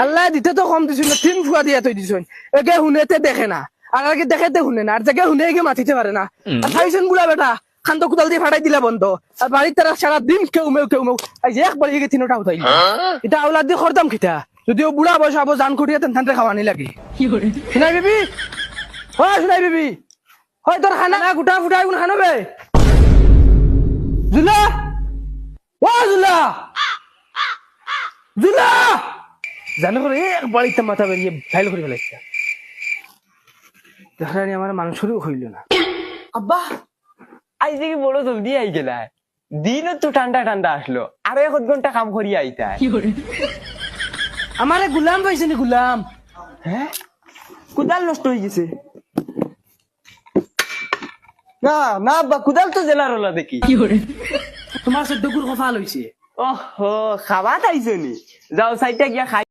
আল্লাহ দিতে তো কম দিছিল, 3 ফুয়া দিয়া তৈ দিছুন। একে হুনেতে দেখে না, আর আগে দেখাতে শুনে না, আর যাকে হুনে একে মাতিতে পারে না। আর খাইছেন বুলা বেটা, খান্ত কুদাল দিয়ে ফাটাই দিলা বন্ধ। আর বাড়ির তারা সারা দিন কেউ মেউ আজ একবার এগে 3টা উঠাই। এটা আওলাদ দিয়ে খরদাম খিতা, যদিও বুড়া বয়স আবো জান করিয়া তেন থানতে খাওয়ানি লাগে। শুনাই বিবি, হয় শুনাই বিবি, হয় তোর খানা গুটা ফুটাই কোন খানবে জুলা, ও জুলা জুলা জানো করে এক বাড়িতে মাথা বেরিয়ে ফাইল করে ফেলাইছে। দেখানি আমার মানুষেরও হইল না। আব্বা আজ দেখি বড় জলদি আই গেলা, দিন তো ঠান্ডা ঠান্ডা আসলো, আরো 1 ঘন্টা কাম করি আইতা। আমারে গুলাম পাইছে নি গুলাম? হ্যাঁ কুদাল নষ্ট হয়ে গেছে। না না আব্বা কুদাল তো জেলার হলো দেখি। তোমার 14 গুর কফাল হইছে। ওহো খাওয়া খাইছো নি, যাও সাইডটা গিয়া খাই।